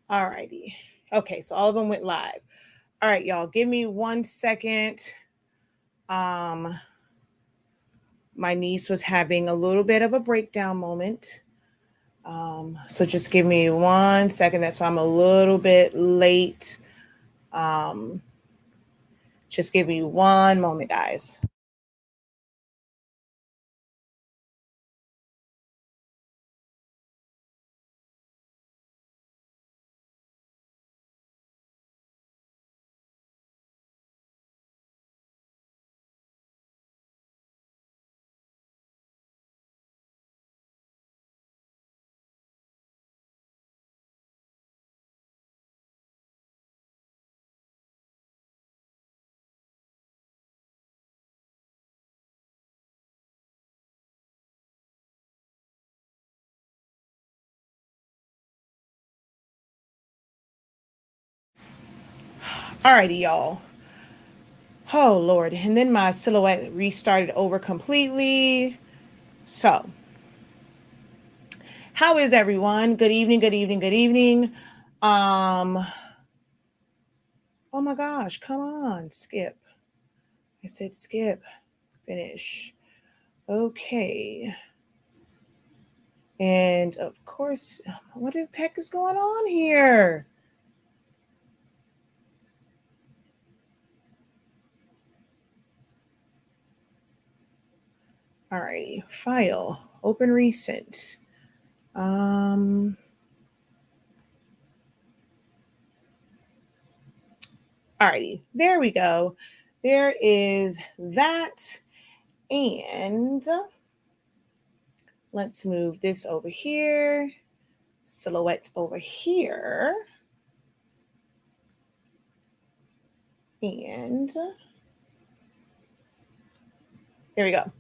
All righty. Okay, so all of them went live. All right, y'all, give me 1 second. Um, my niece was having a little bit of a breakdown moment. So just give me 1 second. That's why I'm a little bit late. Um, just give me one moment, guys. Alrighty, y'all. Oh, Lord. And then my silhouette restarted over completely. So, how is everyone? Good evening, good evening, good evening. Um, oh my gosh, come on, skip. I said skip, finish. Okay. And of course, what the heck is going on here? Alrighty, file, open recent. Um, Alrighty, there we go. There is that. And let's move this over here. Silhouette over here. And there we go.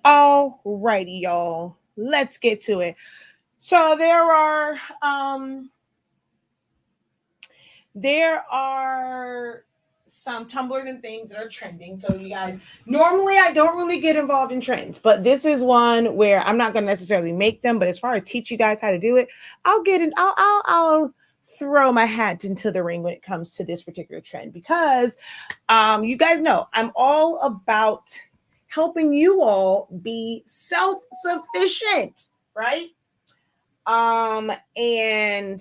Alrighty, y'all. Let's get to it. So there are some tumblers and things that are trending. So you guys, normally I don't really get involved in trends, but this is one where I'm not going to necessarily make them, but as far as teach you guys how to do it, I'll get in. I'll throw my hat into the ring when it comes to this particular trend because you guys know I'm all about helping you all be self-sufficient, right? And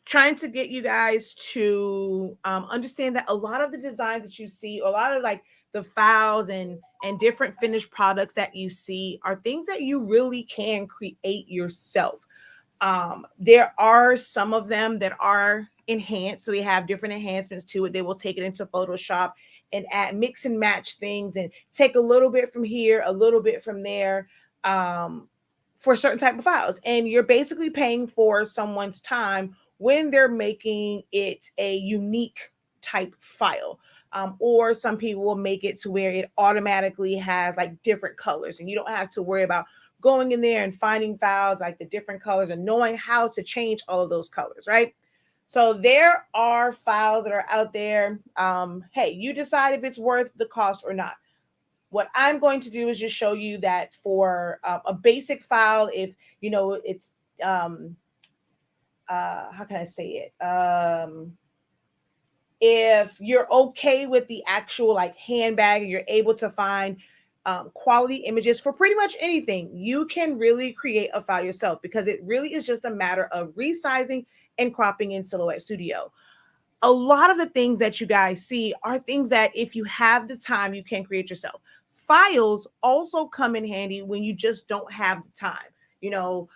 trying to get you guys to understand that a lot of the designs that you see, a lot of like the files and different finished products that you see are things that you really can create yourself. There are some of them that are enhanced, so we have different enhancements to it. They will take it into Photoshop and add mix and match things and take a little bit from here, a little bit from there, um, for certain type of files. And you're basically paying for someone's time when they're making it a unique type file. Or some people will make it to where it automatically has like different colors and you don't have to worry about going in there and finding files like the different colors and knowing how to change all of those colors, right? So there are files that are out there. Hey, you decide if it's worth the cost or not. What I'm going to do is just show you that for a basic file, if you know it's how can I say it? If you're okay with the actual like handbag and you're able to find quality images for pretty much anything, you can really create a file yourself because it really is just a matter of resizing and cropping in Silhouette Studio. A lot of the things that you guys see are things that if you have the time, you can create yourself. Files also come in handy when you just don't have the time. You know,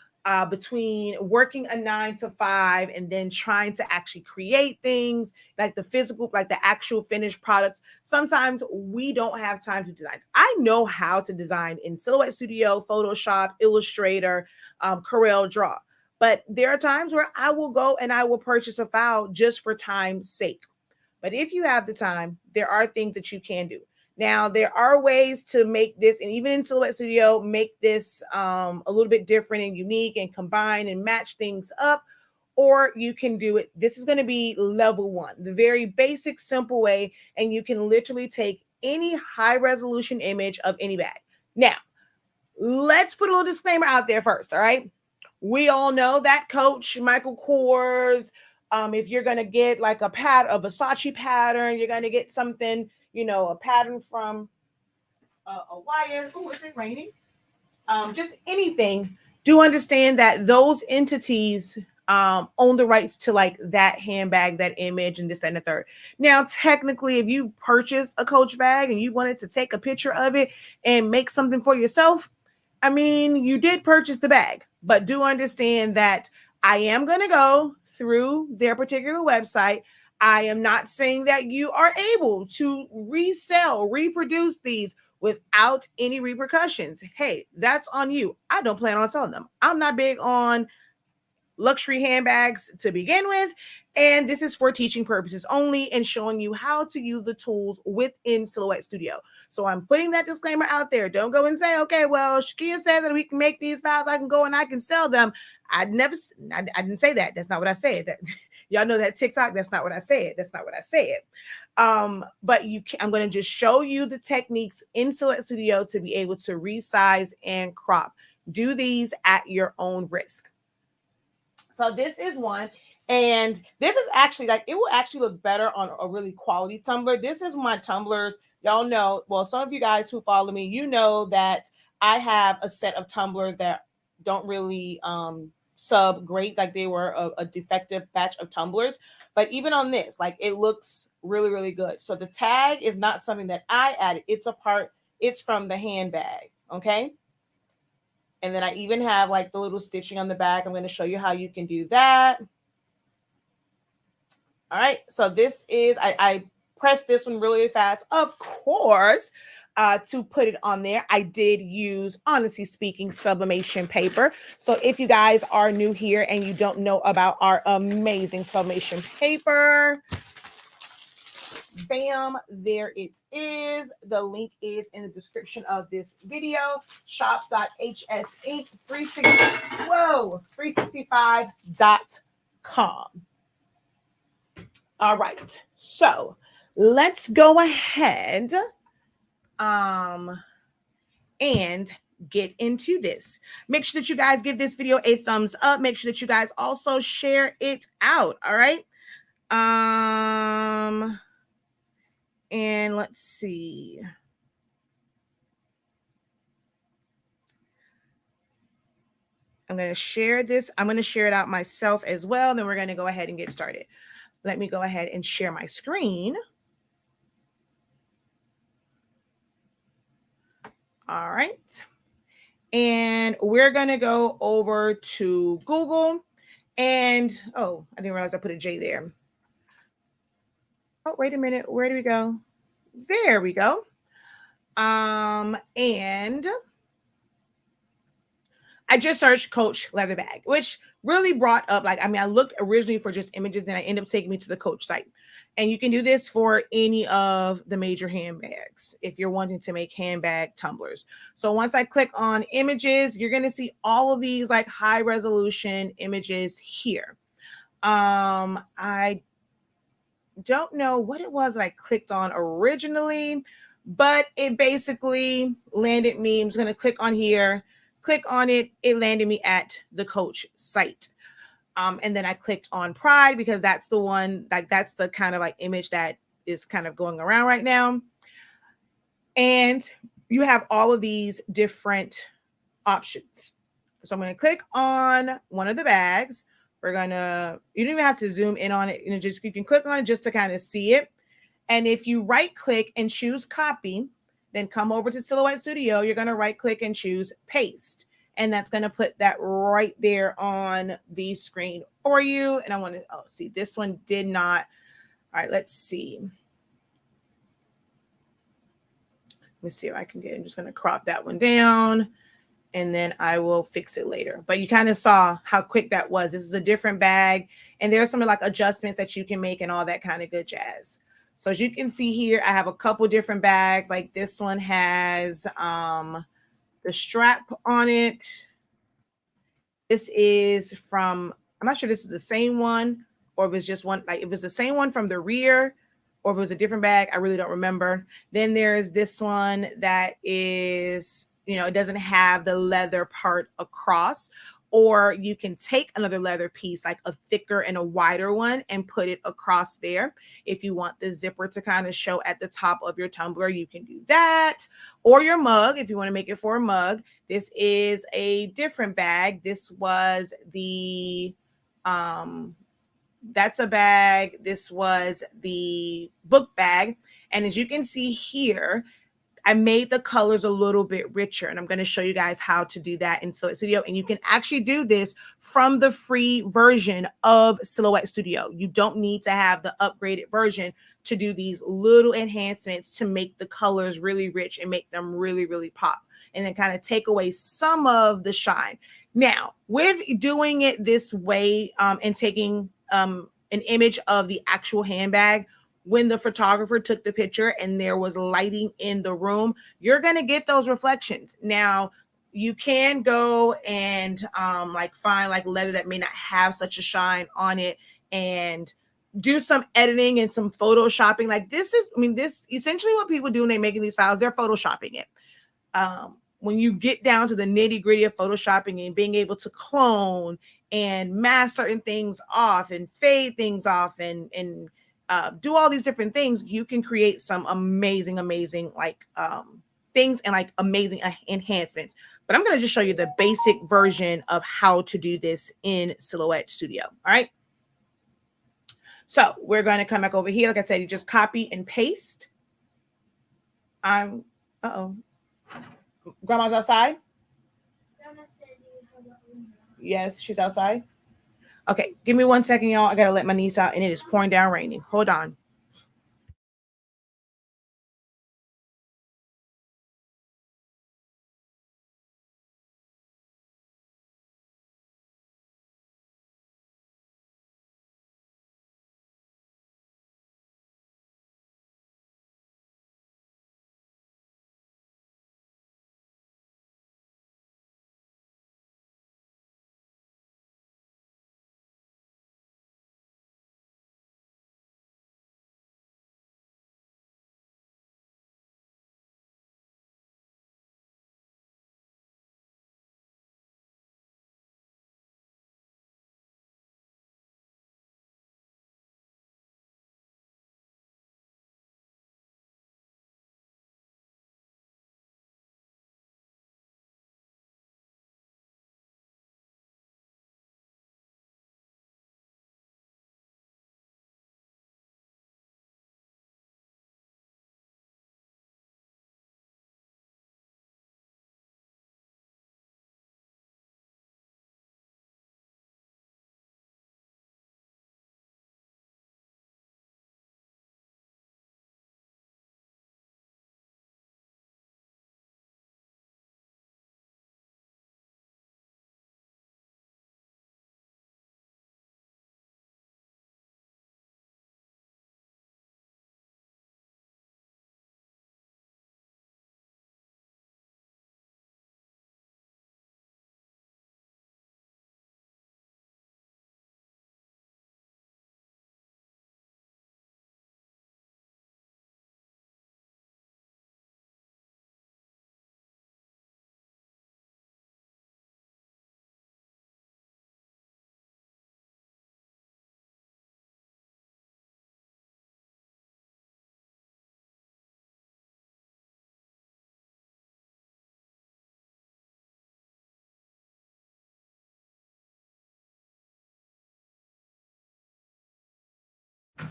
between working a 9 to 5 and then trying to actually create things like the physical, like the actual finished products. Sometimes we don't have time to design. I know how to design in Silhouette Studio, Photoshop, Illustrator, Corel Draw. But there are times where I will go and I will purchase a file just for time's sake. But if you have the time, there are things that you can do. Now, there are ways to make this, and even in Silhouette Studio, make this a little bit different and unique and combine and match things up. Or you can do it. This is going to be level one, the very basic, simple way. And you can literally take any high resolution image of any bag. Now, let's put a little disclaimer out there first. All right. We all know that Coach Michael Kors. If you're gonna get like a Versace pattern, you're gonna get something, a pattern from a wire. Oh, is it raining? Just anything. Do understand that those entities own the rights to like that handbag, that image, and this, that, and the third. Now, technically, if you purchased a Coach bag and you wanted to take a picture of it and make something for yourself, I mean, you did purchase the bag, but do understand that I am going to go through their particular website. I am not saying that you are able to resell, reproduce these without any repercussions. Hey, that's on you. I don't plan on selling them. I'm not big on luxury handbags to begin with. And this is for teaching purposes only and showing you how to use the tools within Silhouette Studio. So I'm putting that disclaimer out there. Don't go and say, okay, well, Shakia said that we can make these files. I can go and I can sell them. I didn't say that. That's not what I said. That y'all know that TikTok. That's not what I said. That's not what I said. But I'm going to just show you the techniques in Silhouette Studio to be able to resize and crop. Do these at your own risk. So this is one. And this is actually like, it will actually look better on a really quality tumbler. This is my tumblers. Y'all know, well, some of you guys who follow me, you know that I have a set of tumblers that don't really sub great. Like they were a defective batch of tumblers. But even on this, like it looks really, really good. So the tag is not something that I added. It's from the handbag. Okay. And then I even have like the little stitching on the back. I'm going to show you how you can do that. All right. So this is, I pressed this one really fast, of course, to put it on there. I did use, honestly speaking, sublimation paper. So if you guys are new here and you don't know about our amazing sublimation paper, bam, there it is. The link is in the description of this video. shop.hsinc365.com. All right. So let's go ahead and get into this. Make sure that you guys give this video a thumbs up. Make sure that you guys also share it out. All right. And let's see. I'm going to share this. I'm going to share it out myself as well. Then we're going to go ahead and get started. Let me go ahead and share my screen. All right. And we're going to go over to Google. And, oh, I didn't realize I put a J there. Oh, wait a minute. Where do we go? There we go. And I just searched Coach leather bag, which really brought up, like, I mean, I looked originally for just images, then I ended up taking me to the Coach site. And you can do this for any of the major handbags if you're wanting to make handbag tumblers. So once I click on images, you're going to see all of these like high resolution images here. I don't know what it was that I clicked on originally, but it basically landed me. I'm just going to click on here. Click on it. It landed me at the Coach site. And then I clicked on Pride because that's the one, like that's the kind of like image that is kind of going around right now. And you have all of these different options. So I'm going to click on one of the bags. You don't even have to zoom in on it. You can click on it just to kind of see it. And if you right click and choose copy, then come over to Silhouette Studio, you're going to right click and choose paste. And that's going to put that right there on the screen for you. And I want to, see, this one did not. All right, let's see. Let's see if I can I'm just going to crop that one down and then I will fix it later. But you kind of saw how quick that was. This is a different bag. And there's some like adjustments that you can make and all that kind of good jazz. So as you can see here, I have a couple different bags. Like this one has the strap on it. This is from, I'm not sure this is the same one or if it's just one, like if it's the same one from the rear or if it was a different bag, I really don't remember. Then there's this one that is, it doesn't have the leather part across, or you can take another leather piece, like a thicker and a wider one, and put it across there. If you want the zipper to kind of show at the top of your tumbler, you can do that. Or your mug, if you want to make it for a mug. This is a different bag. This was the, that's a bag. This was the book bag. And as you can see here, I made the colors a little bit richer, and I'm going to show you guys how to do that in Silhouette Studio. And you can actually do this from the free version of Silhouette Studio. You don't need to have the upgraded version to do these little enhancements to make the colors really rich and make them really, really pop, and then kind of take away some of the shine. Now, with doing it this way and taking an image of the actual handbag, when the photographer took the picture and there was lighting in the room, you're going to get those reflections. Now, you can go and like find like leather that may not have such a shine on it and do some editing and some photoshopping. Like this is, I mean, this essentially what people do when they're making these files, they're photoshopping it. When you get down to the nitty gritty of photoshopping and being able to clone and mask certain things off and fade things off and do all these different things, you can create some amazing like things and like amazing enhancements. But I'm going to just show you the basic version of how to do this in Silhouette Studio. All right. So we're going to come back over here. Like I said, you just copy and paste. Uh-oh. Grandma's outside? Yes, she's outside. Okay, give me 1 second, y'all. I got to let my niece out, and it is pouring down raining. Hold on.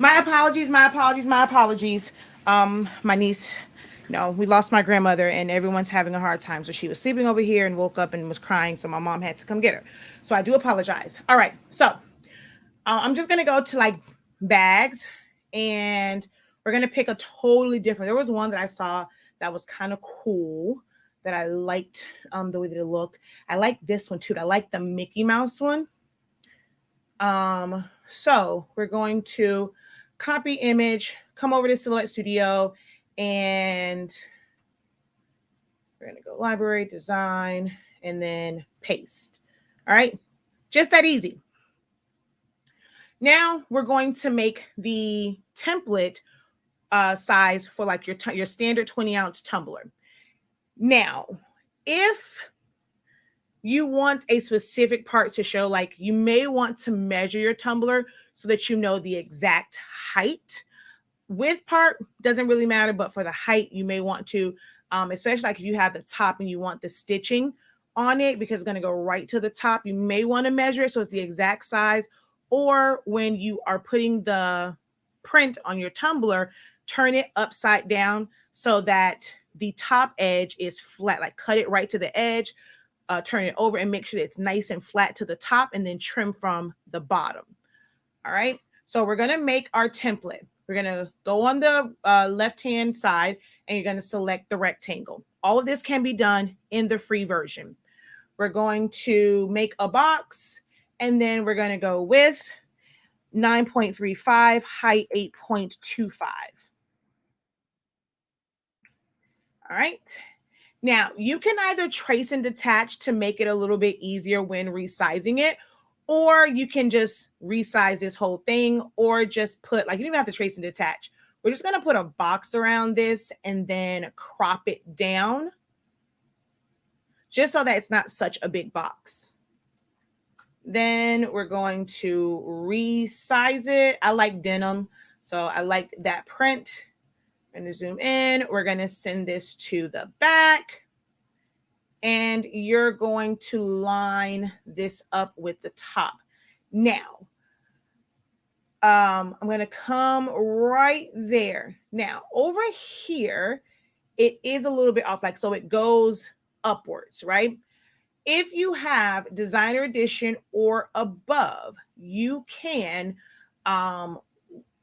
My apologies. My niece, we lost my grandmother and everyone's having a hard time. So she was sleeping over here and woke up and was crying. So my mom had to come get her. So I do apologize. All right. So I'm just going to go to like bags, and we're going to pick a totally different. There was one that I saw that was kind of cool that I liked the way that it looked. I like this one too. I like the Mickey Mouse one. So we're going to copy image, come over to Silhouette Studio, and we're going to go library, design, and then paste. All right. Just that easy. Now we're going to make the template size for like your standard 20-ounce tumbler. Now, if you want a specific part to show, like you may want to measure your tumbler so that you know the exact height. Width part doesn't really matter, but for the height, you may want to, especially like if you have the top and you want the stitching on it because it's going to go right to the top, you may want to measure it so it's the exact size. Or when you are putting the print on your tumbler, turn it upside down so that the top edge is flat, like cut it right to the edge, turn it over and make sure that it's nice and flat to the top, and then trim from the bottom. All right. So we're going to make our template. We're going to go on the left-hand side and you're going to select the rectangle. All of this can be done in the free version. We're going to make a box and then we're going to go with 9.35, height 8.25. All right. Now, you can either trace and detach to make it a little bit easier when resizing it, or you can just resize this whole thing, or just put, like, you don't even have to trace and detach. We're just going to put a box around this and then crop it down just so that it's not such a big box. Then we're going to resize it. I like denim, so I like that print. I'm going to zoom in. We're going to send this to the back. And you're going to line this up with the top. Now, I'm going to come right there. Now, over here, it is a little bit off, like, so it goes upwards, right? If you have designer edition or above, you can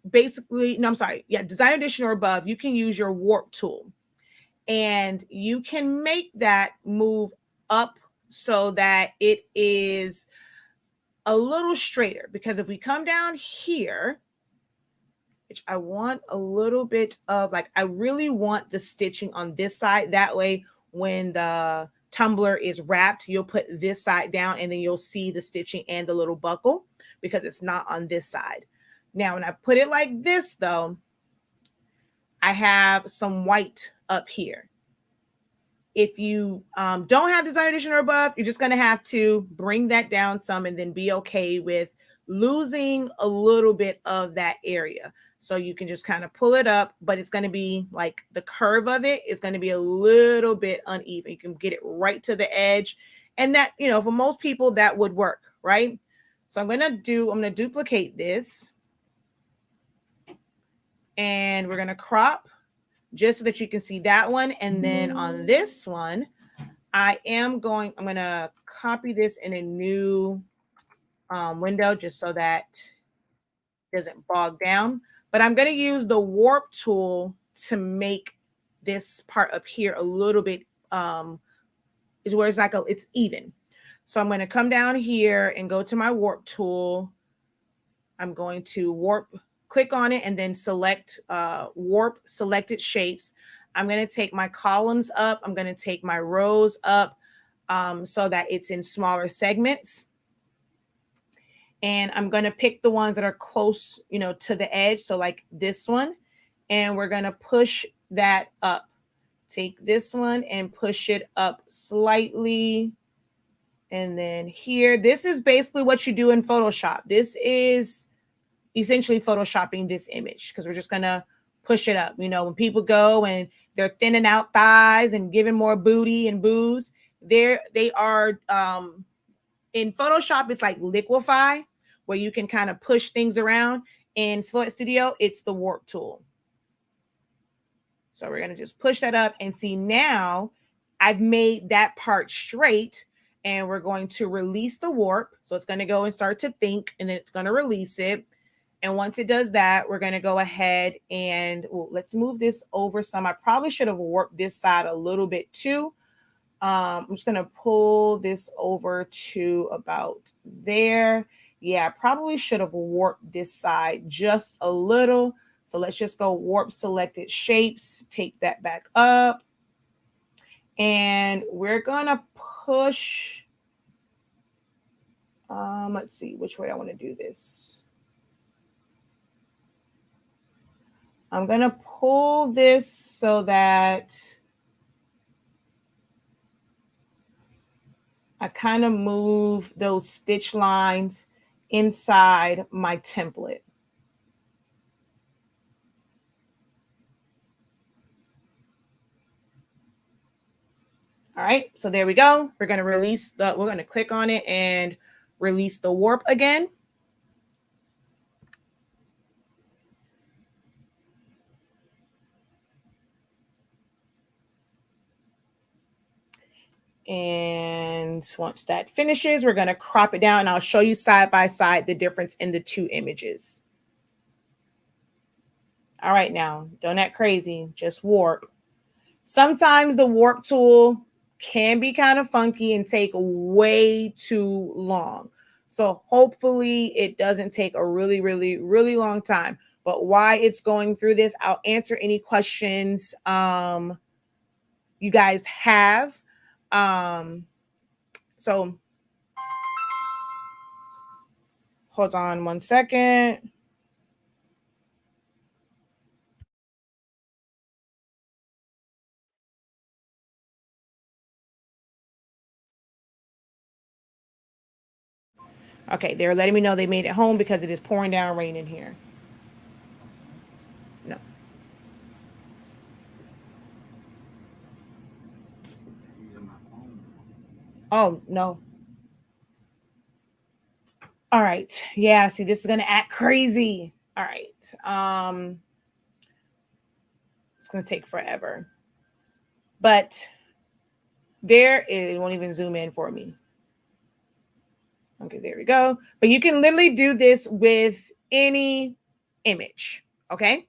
designer edition or above, you can use your warp tool. And you can make that move up so that it is a little straighter. Because if we come down here, which I want a little bit of, like, I really want the stitching on this side. That way, when the tumbler is wrapped, you'll put this side down and then you'll see the stitching and the little buckle because it's not on this side. Now, when I put it like this, though, I have some white up here. If you don't have designer edition or above, you're just going to have to bring that down some and then be okay with losing a little bit of that area. So you can just kind of pull it up, but it's going to be like the curve of it is going to be a little bit uneven. You can get it right to the edge. And that, you know, for most people, that would work, right? So I'm going to duplicate this. And we're going to crop just so that you can see that one. And then on this one, I'm going to copy this in a new window just so that it doesn't bog down. But I'm going to use the warp tool to make this part up here a little bit, is where it's like it's even. So I'm going to come down here and go to my warp tool. I'm going to click on it and then select warp selected shapes. I'm going to take my columns up. I'm going to take my rows up so that it's in smaller segments. And I'm going to pick the ones that are close, you know, to the edge. So like this one, and we're going to push that up. Take this one and push it up slightly. And then here, this is basically what you do in Photoshop. This is essentially photoshopping this image because we're just going to push it up. You know, when people go and they're thinning out thighs and giving more booty and boobs, they are in Photoshop, it's like liquefy, where you can kind of push things around. In Silhouette Studio, it's the warp tool. So we're going to just push that up and see now I've made that part straight, and we're going to release the warp. So it's going to go and start to think, and then it's going to release it. And once it does that, we're going to go ahead and let's move this over some. I probably should have warped this side a little bit too. I'm just going to pull this over to about there. Yeah, I probably should have warped this side just a little. So let's just go warp selected shapes, take that back up. And we're going to push. Let's see which way I want to do this. I'm going to pull this so that I kind of move those stitch lines inside my template. All right, so there we go. We're going to click on it and release the warp again. And once that finishes, we're going to crop it down. And I'll show you side by side the difference in the two images. All right, now, don't act crazy, just warp. Sometimes the warp tool can be kind of funky and take way too long. So hopefully it doesn't take a really, really, really long time. But why it's going through this, I'll answer any questions you guys have. So hold on one second. Okay, they're letting me know they made it home because it is pouring down rain in here. No. Oh, no. All right. Yeah, see, this is going to act crazy. All right. It's going to take forever. But there it won't even zoom in for me. Okay, there we go. But you can literally do this with any image, okay?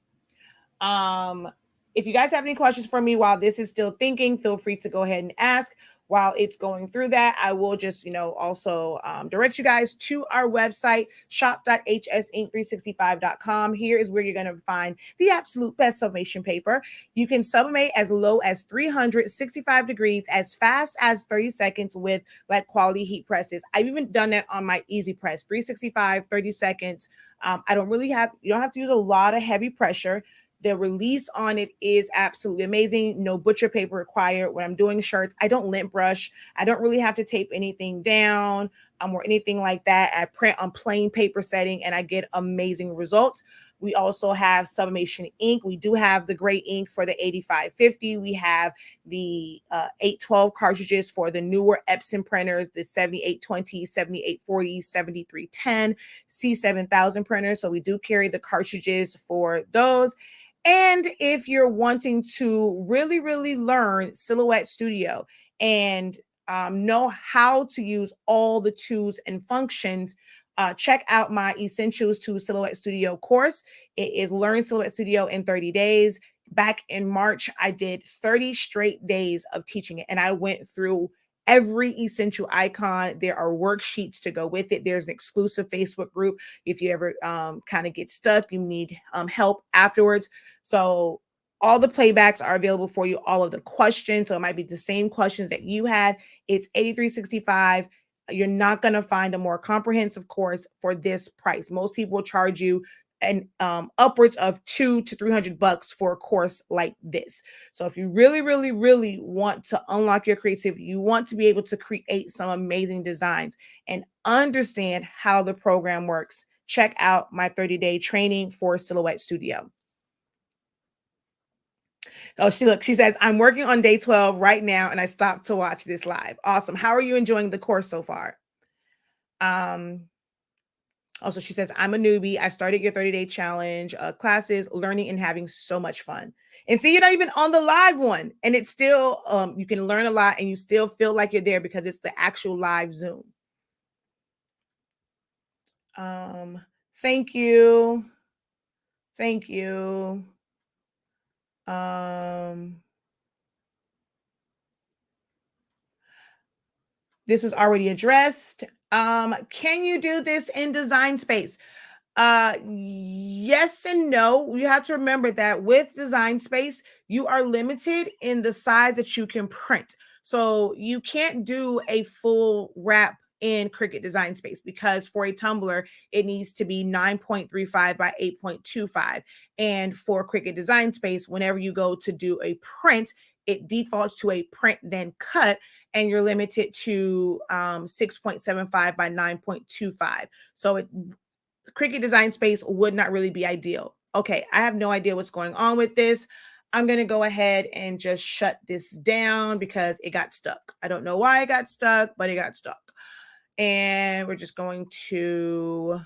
If you guys have any questions for me while this is still thinking, feel free to go ahead and ask. While it's going through that, I will just, also direct you guys to our website, shop.hsinc365.com. Here is where you're going to find the absolute best sublimation paper. You can sublimate as low as 365 degrees, as fast as 30 seconds with like quality heat presses. I've even done that on my Easy Press, 365, 30 seconds. You don't have to use a lot of heavy pressure. The release on it is absolutely amazing. No butcher paper required. When I'm doing shirts, I don't lint brush. I don't really have to tape anything down or anything like that. I print on plain paper setting and I get amazing results. We also have sublimation ink. We do have the gray ink for the 8550. We have the 812 cartridges for the newer Epson printers, the 7820, 7840, 7310, C7000 printers. So we do carry the cartridges for those. And if you're wanting to really, really learn Silhouette Studio and know how to use all the tools and functions, check out my Essentials to Silhouette Studio course. It is Learn Silhouette Studio in 30 days. Back in March, I did 30 straight days of teaching it, and I went through every essential icon. There are worksheets to go with it. There's an exclusive Facebook group if you ever kind of get stuck, you need help afterwards. So all the playbacks are available for you, all of the questions. So it might be the same questions that you had. It's $83.65. You're not going to find a more comprehensive course for this price. Most people will charge you and upwards of $200 to $300 for a course like this. So if you really, really, really want to unlock your creativity, you want to be able to create some amazing designs and understand how the program works, check out my 30-day training for Silhouette Studio. Oh, she says, I'm working on day 12 right now and I stopped to watch this live. Awesome. How are you enjoying the course so far? Also, she says, I'm a newbie. I started your 30-day challenge classes, learning and having so much fun. And see, you're not even on the live one. And it's still, you can learn a lot and you still feel like you're there because it's the actual live Zoom. Thank you. Thank you. This was already addressed. Can you do this in Design Space? Yes and no. You have to remember that with Design Space, you are limited in the size that you can print. So you can't do a full wrap in Cricut Design Space because for a tumbler, it needs to be 9.35 by 8.25. And for Cricut Design Space, whenever you go to do a print, it defaults to a print then cut. and you're limited to 6.75 by 9.25. So Cricut design space would not really be ideal. Okay, I have no idea what's going on with this. I'm going to go ahead and just shut this down because it got stuck. I don't know why it got stuck, but it got stuck. And we're just going to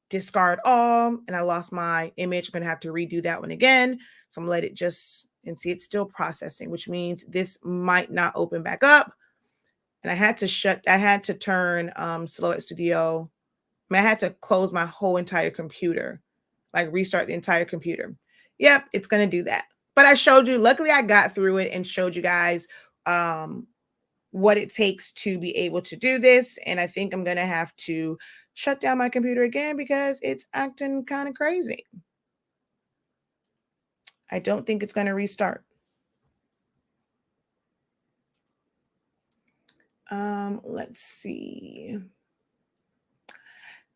discard all, and I lost my image. I'm going to have to redo that one again. So I'm going to let it just, and see it's still processing, which means this might not open back up. And I had to turn Silhouette Studio. I mean, I had to close my whole entire computer, like restart the entire computer. Yep, it's going to do that. But I showed you, luckily I got through it and showed you guys what it takes to be able to do this. And I think I'm going to have to shut down my computer again because it's acting kind of crazy. I don't think it's going to restart. Let's see.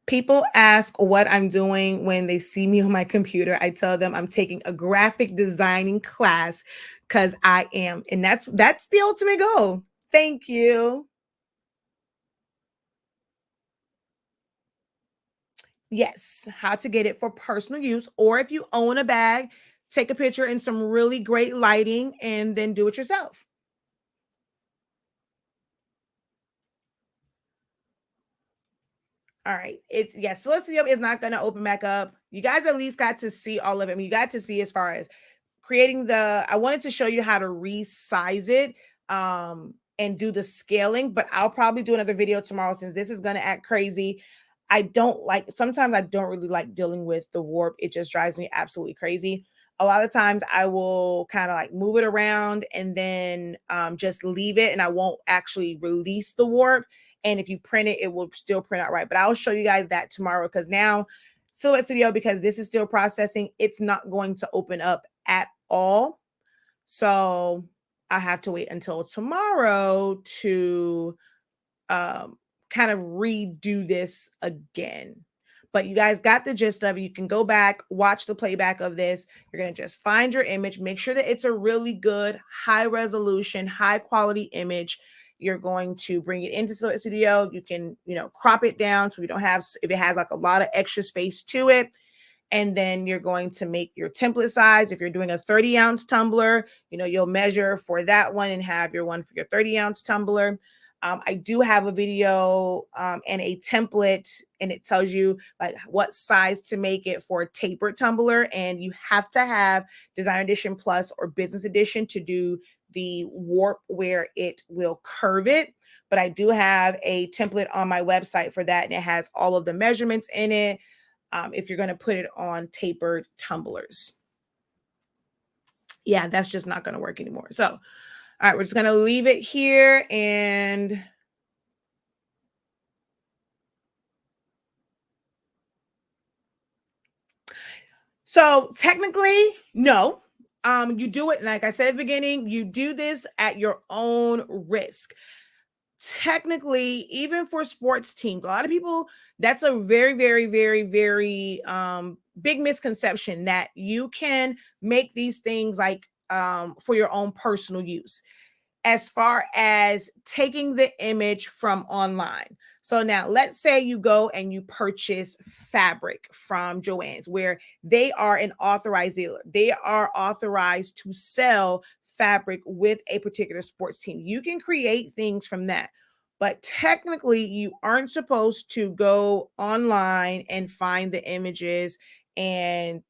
People ask what I'm doing when they see me on my computer. I tell them I'm taking a graphic designing class because I am. And that's the ultimate goal. Thank you. Yes, how to get it for personal use. Or if you own a bag, take a picture in some really great lighting and then do it yourself. All right. It's yes, Celestium is not going to open back up. You guys at least got to see all of it. I mean, you got to see as far as creating I wanted to show you how to resize it and do the scaling, but I'll probably do another video tomorrow since this is going to act crazy. Sometimes I don't really like dealing with the warp. It just drives me absolutely crazy. A lot of times I will kind of like move it around and then just leave it, and I won't actually release the warp. And if you print it, it will still print out right. But I'll show you guys that tomorrow because now Silhouette Studio, because this is still processing, it's not going to open up at all. So I have to wait until tomorrow to kind of redo this again. But you guys got the gist of it. You can go back, watch the playback of this. You're going to just find your image, make sure that it's a really good, high resolution, high quality image. You're going to bring it into Silhouette Studio. You can, crop it down so we don't have, if it has like a lot of extra space to it. And then you're going to make your template size. If you're doing a 30-ounce tumbler, you'll measure for that one and have your one for your 30-ounce tumbler. I do have a video and a template, and it tells you like what size to make it for a tapered tumbler. And you have to have Design Edition Plus or Business Edition to do the warp where it will curve it. But I do have a template on my website for that, and it has all of the measurements in it. If you're going to put it on tapered tumblers. Yeah, that's just not going to work anymore. So, all right, we're just going to leave it here. And so technically, no. You do it, like I said at the beginning, you do this at your own risk. Technically, even for sports teams, a lot of people, that's a very, very, very, very big misconception that you can make these things like for your own personal use, as far as taking the image from online. So now let's say you go and you purchase fabric from Joann's, where they are an authorized dealer. They are authorized to sell fabric with a particular sports team. You can create things from that. But technically, you aren't supposed to go online and find the images and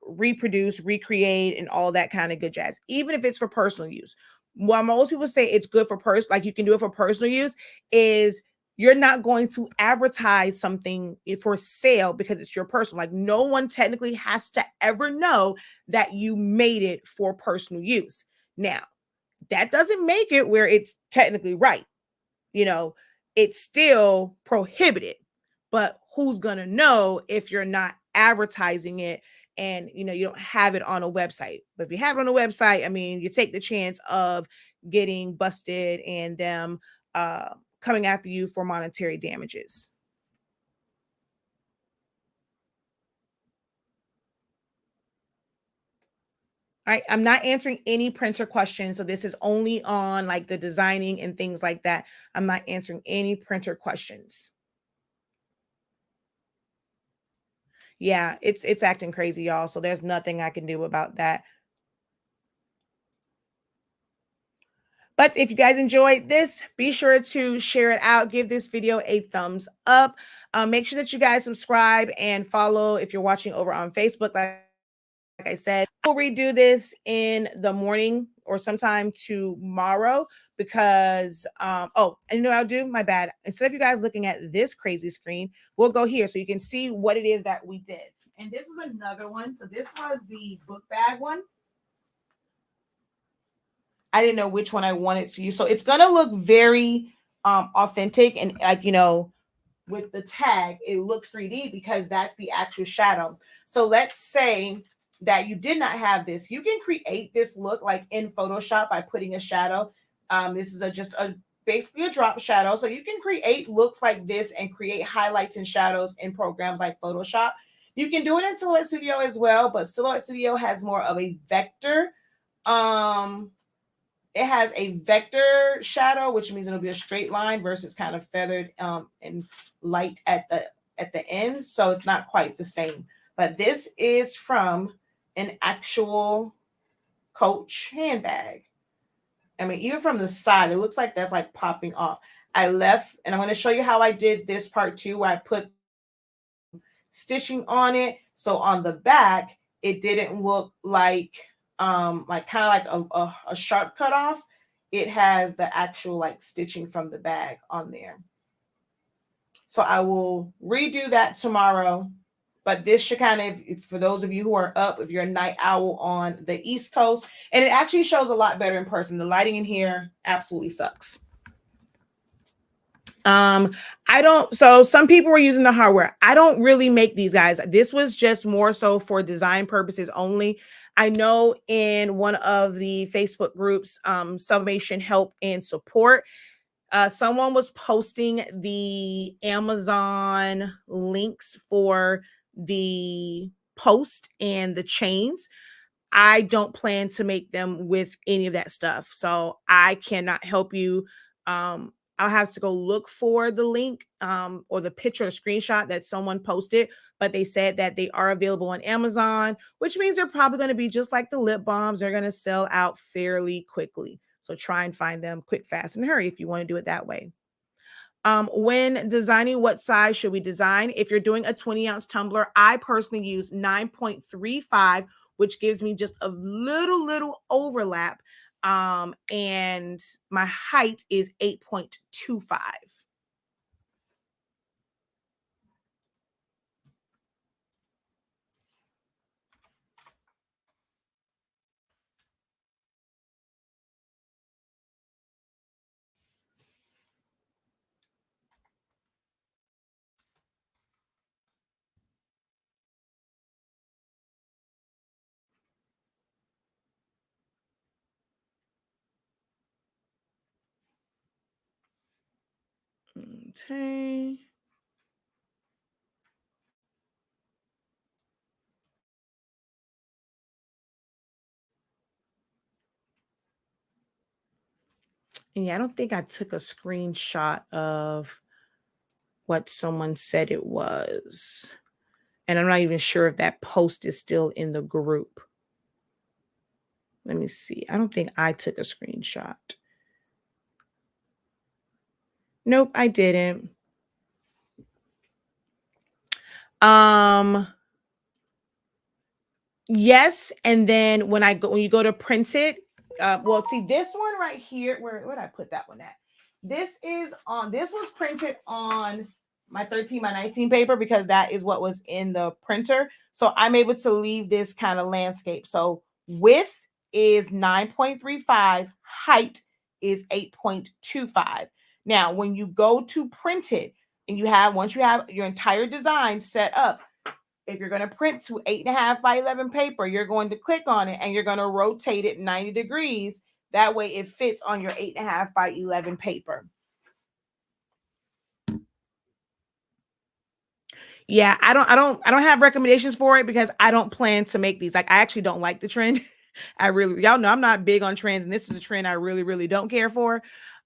reproduce, recreate, and all that kind of good jazz, even if it's for personal use. While most people say it's good for like you can do it for personal use, is you're not going to advertise something for sale because it's your personal. Like no one technically has to ever know that you made it for personal use. Now, that doesn't make it where it's technically right. It's still prohibited, but who's going to know if you're not advertising it and, you don't have it on a website? But if you have it on a website, I mean, you take the chance of getting busted and them coming after you for monetary damages. All right, I'm not answering any printer questions. So this is only on like the designing and things like that. I'm not answering any printer questions. Yeah, it's acting crazy, y'all. So there's nothing I can do about that. But if you guys enjoyed this, be sure to share it out. Give this video a thumbs up. Make sure that you guys subscribe and follow if you're watching over on Facebook. Like I said, we'll redo this in the morning or sometime tomorrow because, oh, and you know what I'll do? My bad. Instead of you guys looking at this crazy screen, we'll go here so you can see what it is that we did. And this was another one. So this was the book bag one. I didn't know which one I wanted to use. So it's going to look very authentic and like, with the tag, it looks 3D because that's the actual shadow. So let's say that you did not have this. You can create this look like in Photoshop by putting a shadow. This is just basically a drop shadow. So you can create looks like this and create highlights and shadows in programs like Photoshop. You can do it in Silhouette Studio as well, but Silhouette Studio has more of a vector. It has a vector shadow, which means it'll be a straight line versus kind of feathered and light at the ends. So it's not quite the same. But this is from an actual Coach handbag. I mean, even from the side, it looks like that's like popping off. I left, and I'm going to show you how I did this part too, where I put stitching on it. So on the back, it didn't look like kind of like a sharp cut off. It has the actual like stitching from the bag on there. So I will redo that tomorrow. But this should kind of, for those of you who are up, if you're a night owl on the East Coast, and it actually shows a lot better in person. The lighting in here absolutely sucks. I don't, so some people were using the hardware. I don't really make these, guys. This was just more so for design purposes only. I know in one of the Facebook groups, Sublimation Help and Support, someone was posting the Amazon links for the post and the chains. I don't plan to make them with any of that stuff. So I cannot help you. I'll have to go look for the link or the picture or screenshot that someone posted, but they said that they are available on Amazon, which means they're probably going to be just like the lip balms. They're going to sell out fairly quickly. So try and find them quick, fast, and hurry if you want to do it that way. When designing, what size should we design? If you're doing a 20-ounce tumbler, I personally use 9.35, which gives me just a little overlap. And my height is 8.25. Okay. And yeah, I don't think I took a screenshot of what someone said it was. And I'm not even sure if that post is still in the group. Let me see. I don't think I took a screenshot. Nope, I didn't. Um, yes, and then when you go to print it, well, see this one right here, where did I put that one at? This was printed on my 13 by 19 paper because that is what was in the printer. So I'm able to leave this kind of landscape. So width is 9.35, height is 8.25. Now, when you go to print it and once you have your entire design set up, if you're going to print to 8.5 by 11 paper, you're going to click on it and you're going to rotate it 90 degrees. That way it fits on your 8.5 by 11 paper. Yeah, I don't have recommendations for it because I don't plan to make these. Like, I actually don't like the trend. Y'all know I'm not big on trends, and this is a trend I really, really don't care for.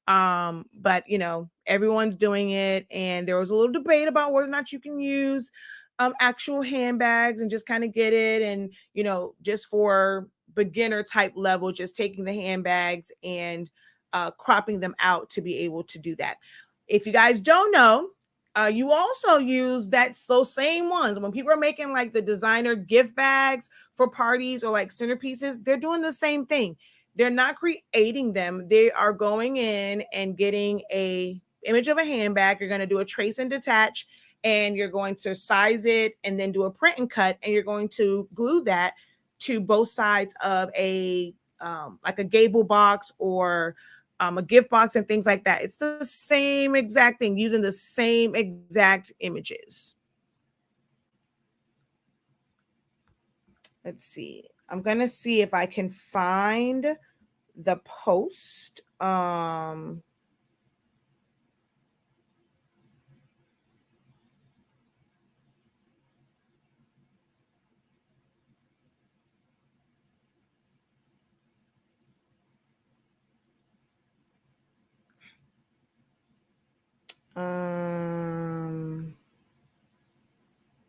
But you know, everyone's doing it, and there was a little debate about whether or not you can use actual handbags and just kind of get it, and you know, just for beginner type level, just taking the handbags and cropping them out to be able to do that. If you guys don't know, you also use those same ones when people are making like the designer gift bags for parties or like centerpieces. They're doing the same thing. They're not creating them. They are going in and getting a image of a handbag. You're going to do a trace and detach, and you're going to size it and then do a print and cut, and you're going to glue that to both sides of a like a gable box or a gift box and things like that. It's the same exact thing, using the same exact images. Let's see. I'm gonna see if I can find the post. I'm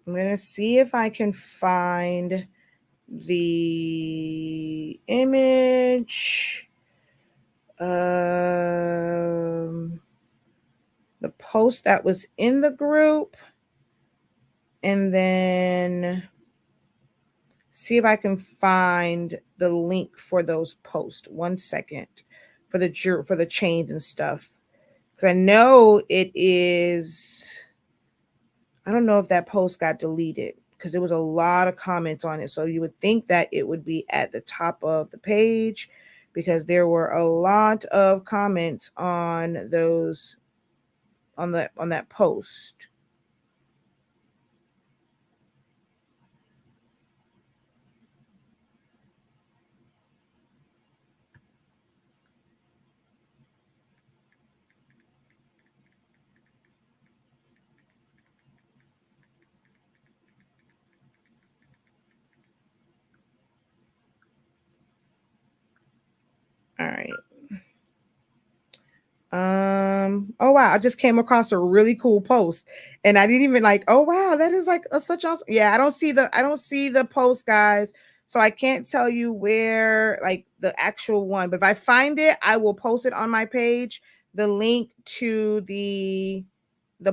gonna see if I can find the image. The post that was in the group, and then see if I can find the link for those posts. 1 second for the chains and stuff, because I know it is. I don't know if that post got deleted because there was a lot of comments on it. So you would think that it would be at the top of the page because there were a lot of comments on those on that post. All right. Oh wow, I just came across a really cool post and I didn't even like, oh wow, that is like such awesome. Yeah, I don't see the post, guys. So I can't tell you where like the actual one, but if I find it, I will post it on my page, the link to the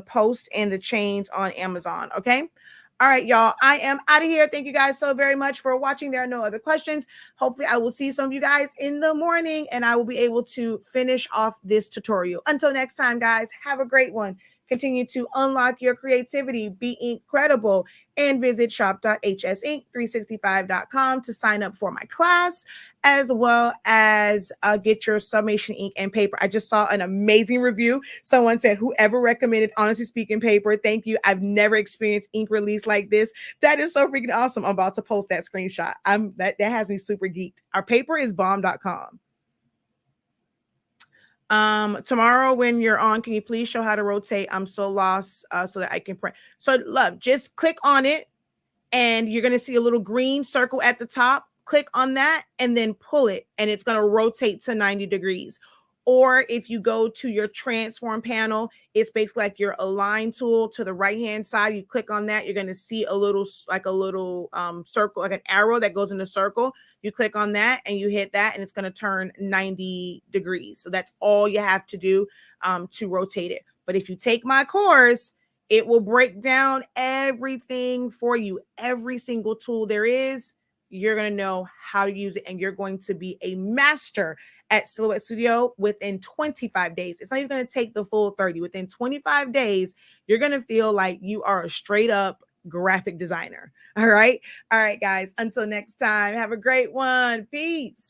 post and the chains on Amazon. Okay. All right, y'all. I am out of here. Thank you guys so very much for watching. There are no other questions. Hopefully, I will see some of you guys in the morning and I will be able to finish off this tutorial. Until next time, guys, have a great one. Continue to unlock your creativity, be incredible, and visit shop.hsinc365.com to sign up for my class, as well as get your summation ink and paper. I just saw an amazing review. Someone said, whoever recommended Honestly Speaking paper, thank you. I've never experienced ink release like this. That is so freaking awesome. I'm about to post that screenshot. That has me super geeked. Our paper is bomb.com. Tomorrow when you're on, can you please show how to rotate? I'm so lost so that I can print. So love, just click on it and you're going to see a little green circle at the top. Click on that and then pull it and it's going to rotate to 90 degrees. Or if you go to your transform panel, it's basically like your align tool to the right hand side. You click on that, you're going to see a little circle, like an arrow that goes in a circle. You click on that and you hit that and it's going to turn 90 degrees. So that's all you have to do to rotate it. But if you take my course, it will break down everything for you. Every single tool there is, you're going to know how to use it and you're going to be a master at Silhouette Studio within 25 days. It's not even going to take the full 30. Within 25 days, you're going to feel like you are a straight up graphic designer. All right. All right, guys. Until next time, have a great one. Peace.